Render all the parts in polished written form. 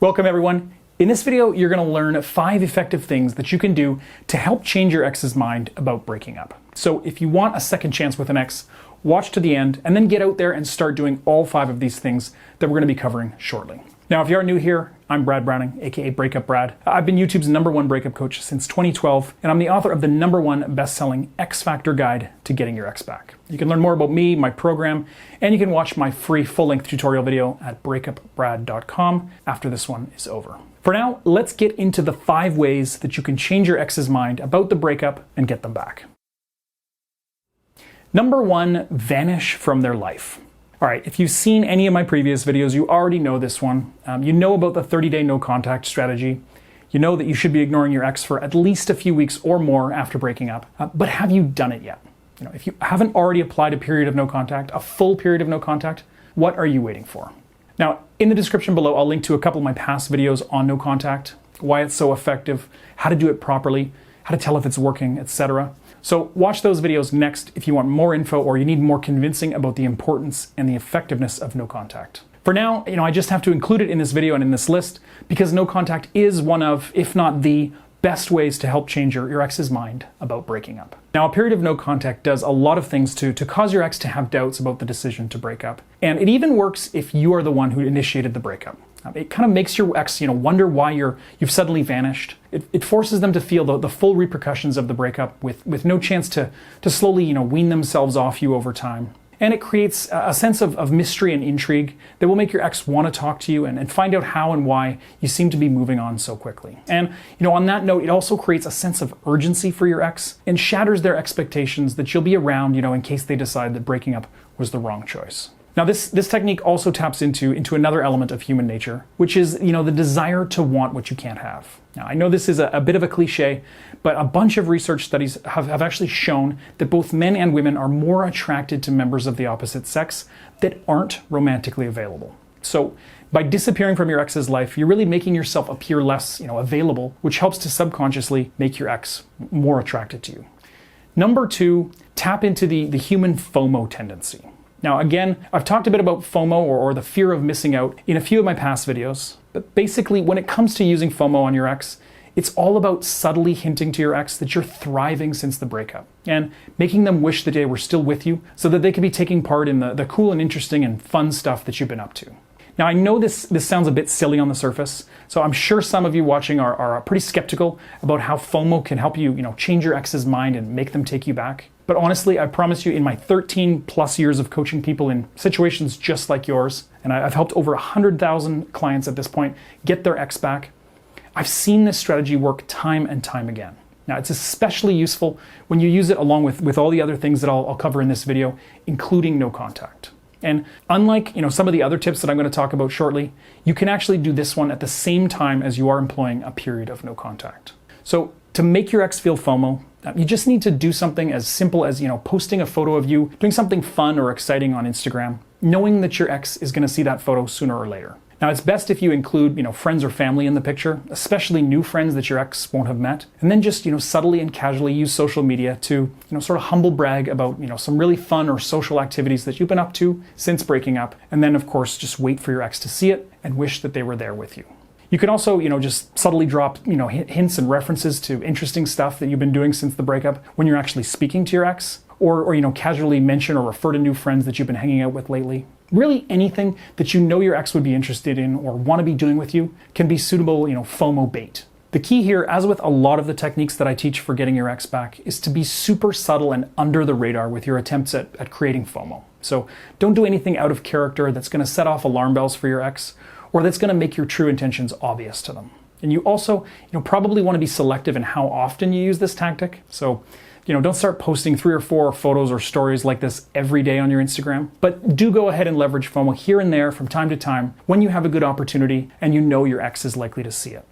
Welcome everyone. In this video, you're going to learn 5 effective things that you can do to help change your ex's mind about breaking up. So if you want a second chance with an ex, watch to the end and then get out there and start doing all 5 of these things that we're going to be covering shortly. Now, if you are new here, I'm Brad Browning, aka Breakup Brad. I've been YouTube's #1 breakup coach since 2012, and I'm the author of the #1 best-selling X Factor Guide to Getting Your Ex Back. You can learn more about me, my program, and you can watch my free full-length tutorial video at breakupbrad.com after this one is over. For now, let's get into the 5 ways that you can change your ex's mind about the breakup and get them back. Number 1, vanish from their life. All right, if you've seen any of my previous videos, you already know this one. You know about the 30-day no contact strategy. You know that you should be ignoring your ex for at least a few weeks or more after breaking up. But have you done it yet? If you haven't already applied a period of no contact, a full period of no contact, what are you waiting for? Now, in the description below, I'll link to a couple of my past videos on no contact, why it's so effective, how to do it properly, how to tell if it's working, etc. So watch those videos next if you want more info or you need more convincing about the importance and the effectiveness of no contact. For now, I just have to include it in this video and in this list because no contact is one of, if not the, best ways to help change your ex's mind about breaking up. Now, a period of no contact does a lot of things to cause your ex to have doubts about the decision to break up. And it even works if you are the one who initiated the breakup. It kind of makes your ex, wonder why you've suddenly vanished. It forces them to feel the full repercussions of the breakup with no chance to slowly, wean themselves off you over time. And it creates a sense of mystery and intrigue that will make your ex want to talk to you and find out how and why you seem to be moving on so quickly. And, on that note, it also creates a sense of urgency for your ex and shatters their expectations that you'll be around, in case they decide that breaking up was the wrong choice. Now, this technique also taps into another element of human nature, which is, the desire to want what you can't have. Now, I know this is a bit of a cliche, but a bunch of research studies have actually shown that both men and women are more attracted to members of the opposite sex that aren't romantically available. So by disappearing from your ex's life, you're really making yourself appear less, available, which helps to subconsciously make your ex more attracted to you. Number 2, tap into the human FOMO tendency. Now, again, I've talked a bit about FOMO or the fear of missing out in a few of my past videos, but basically when it comes to using FOMO on your ex, it's all about subtly hinting to your ex that you're thriving since the breakup and making them wish that they were still with you so that they could be taking part in the cool and interesting and fun stuff that you've been up to. Now, I know this sounds a bit silly on the surface, so I'm sure some of you watching are pretty skeptical about how FOMO can help you, change your ex's mind and make them take you back. But honestly, I promise you, in my 13 plus years of coaching people in situations just like yours, and I've helped over 100,000 clients at this point get their ex back, I've seen this strategy work time and time again. Now, it's especially useful when you use it along with all the other things that I'll cover in this video, including no contact. And unlike some of the other tips that I'm going to talk about shortly, you can actually do this one at the same time as you are employing a period of no contact. So to make your ex feel FOMO, you just need to do something as simple as posting a photo of you doing something fun or exciting on Instagram, knowing that your ex is going to see that photo sooner or later. Now, it's best if you include friends or family in the picture, especially new friends that your ex won't have met, and then just subtly and casually use social media to sort of humble brag about some really fun or social activities that you've been up to since breaking up, and then of course just wait for your ex to see it and wish that they were there with you. You can also, just subtly drop, hints and references to interesting stuff that you've been doing since the breakup when you're actually speaking to your ex, or casually mention or refer to new friends that you've been hanging out with lately. Really anything that your ex would be interested in or want to be doing with you can be suitable, FOMO bait. The key here, as with a lot of the techniques that I teach for getting your ex back, is to be super subtle and under the radar with your attempts at creating FOMO. So don't do anything out of character that's going to set off alarm bells for your ex, or that's going to make your true intentions obvious to them. And you also, probably want to be selective in how often you use this tactic. So, don't start posting 3 or 4 photos or stories like this every day on your Instagram, but do go ahead and leverage FOMO here and there from time to time when you have a good opportunity and your ex is likely to see it.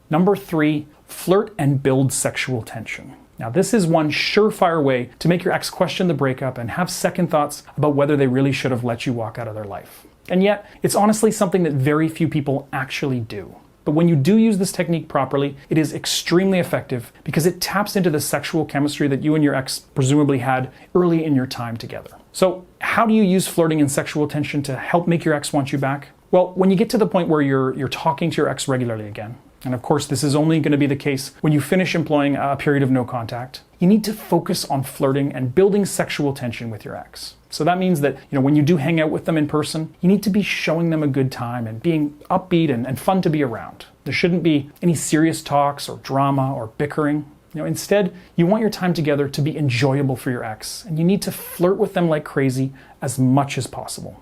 Number 3, flirt and build sexual tension. Now, this is one surefire way to make your ex question the breakup and have second thoughts about whether they really should have let you walk out of their life. And yet, it's honestly something that very few people actually do. But when you do use this technique properly, it is extremely effective because it taps into the sexual chemistry that you and your ex presumably had early in your time together. So how do you use flirting and sexual tension to help make your ex want you back? Well, when you get to the point where you're talking to your ex regularly again, and of course this is only going to be the case when you finish employing a period of no contact, you need to focus on flirting and building sexual tension with your ex. So that means that, when you do hang out with them in person, you need to be showing them a good time and being upbeat and fun to be around. There shouldn't be any serious talks or drama or bickering. Instead, you want your time together to be enjoyable for your ex, and you need to flirt with them like crazy as much as possible.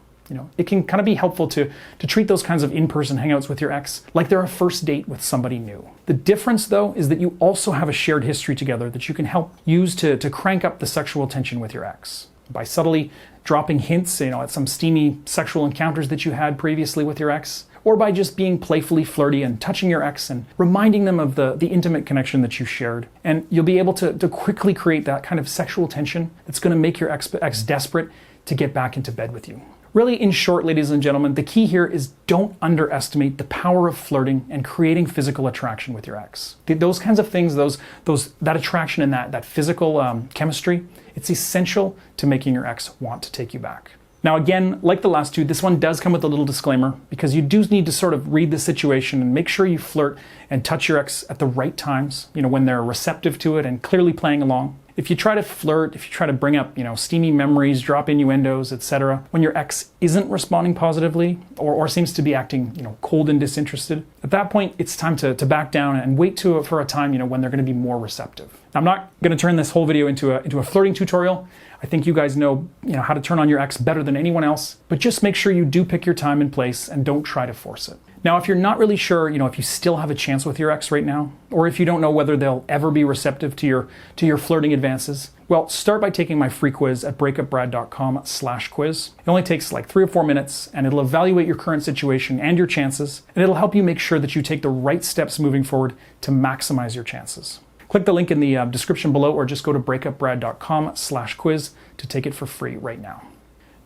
It can kind of be helpful to treat those kinds of in-person hangouts with your ex like they're a first date with somebody new. The difference, though, is that you also have a shared history together that you can help use to crank up the sexual tension with your ex. By subtly dropping hints, at some steamy sexual encounters that you had previously with your ex, or by just being playfully flirty and touching your ex and reminding them of the intimate connection that you shared. And you'll be able to quickly create that kind of sexual tension that's going to make your ex desperate to get back into bed with you. Really, in short, ladies and gentlemen, the key here is don't underestimate the power of flirting and creating physical attraction with your ex. Those kinds of things, that attraction and that physical chemistry, it's essential to making your ex want to take you back. Now again, like the last two, this one does come with a little disclaimer because you do need to sort of read the situation and make sure you flirt and touch your ex at the right times, when they're receptive to it and clearly playing along. If you try to flirt, if you try to bring up, steamy memories, drop innuendos, etc., when your ex isn't responding positively or seems to be acting, cold and disinterested, at that point, it's time to back down and wait for a time, when they're going to be more receptive. Now, I'm not going to turn this whole video into a flirting tutorial. I think you guys know, how to turn on your ex better than anyone else, but just make sure you do pick your time and place and don't try to force it. Now, if you're not really sure, if you still have a chance with your ex right now, or if you don't know whether they'll ever be receptive to your flirting advances, well, start by taking my free quiz at breakupbrad.com/quiz. It only takes like 3 or 4 minutes, and it'll evaluate your current situation and your chances, and it'll help you make sure that you take the right steps moving forward to maximize your chances. Click the link in the description below, or just go to breakupbrad.com/quiz to take it for free right now.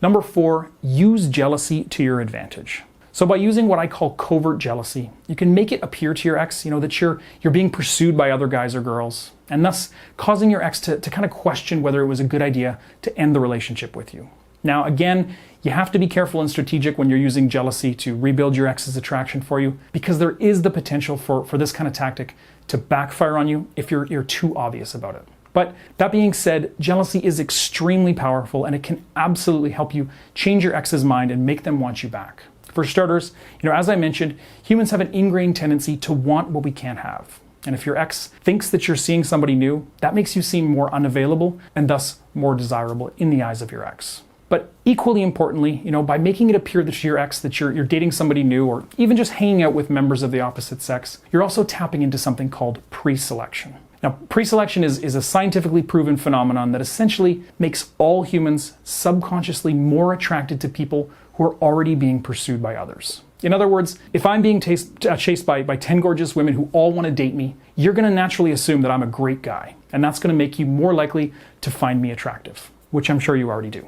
Number 4, use jealousy to your advantage. So by using what I call covert jealousy, you can make it appear to your ex, that you're being pursued by other guys or girls, and thus causing your ex to kind of question whether it was a good idea to end the relationship with you. Now, again, you have to be careful and strategic when you're using jealousy to rebuild your ex's attraction for you, because there is the potential for this kind of tactic to backfire on you if you're too obvious about it. But that being said, jealousy is extremely powerful, and it can absolutely help you change your ex's mind and make them want you back. For starters, as I mentioned, humans have an ingrained tendency to want what we can't have. And if your ex thinks that you're seeing somebody new, that makes you seem more unavailable and thus more desirable in the eyes of your ex. But equally importantly, by making it appear to your ex that you're dating somebody new, or even just hanging out with members of the opposite sex, you're also tapping into something called pre-selection. Now, pre-selection is a scientifically proven phenomenon that essentially makes all humans subconsciously more attracted to people who are already being pursued by others. In other words, if I'm being chased by 10 gorgeous women who all want to date me, you're going to naturally assume that I'm a great guy, and that's going to make you more likely to find me attractive, which I'm sure you already do.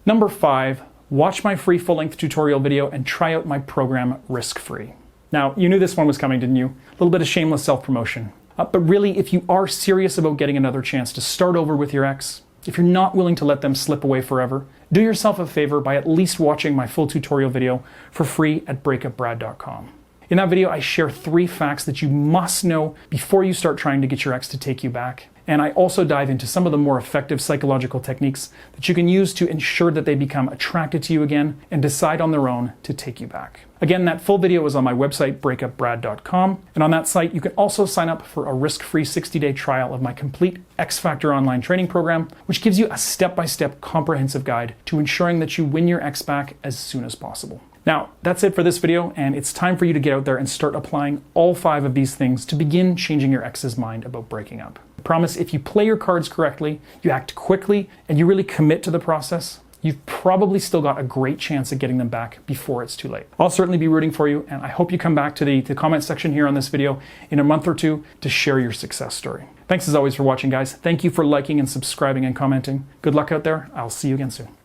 Number 5, watch my free full-length tutorial video and try out my program risk-free. Now, you knew this one was coming, didn't you? A little bit of shameless self-promotion. But really, if you are serious about getting another chance to start over with your ex, if you're not willing to let them slip away forever, do yourself a favor by at least watching my full tutorial video for free at breakupbrad.com. In that video, I share 3 facts that you must know before you start trying to get your ex to take you back. And I also dive into some of the more effective psychological techniques that you can use to ensure that they become attracted to you again and decide on their own to take you back. Again, that full video is on my website, breakupbrad.com. And on that site, you can also sign up for a risk-free 60-day trial of my complete X Factor online training program, which gives you a step-by-step comprehensive guide to ensuring that you win your ex back as soon as possible. Now, that's it for this video, and it's time for you to get out there and start applying all 5 of these things to begin changing your ex's mind about breaking up. I promise if you play your cards correctly, you act quickly, and you really commit to the process, you've probably still got a great chance at getting them back before it's too late. I'll certainly be rooting for you, and I hope you come back to the comment section here on this video in a month or 2 to share your success story. Thanks as always for watching, guys. Thank you for liking and subscribing and commenting. Good luck out there. I'll see you again soon.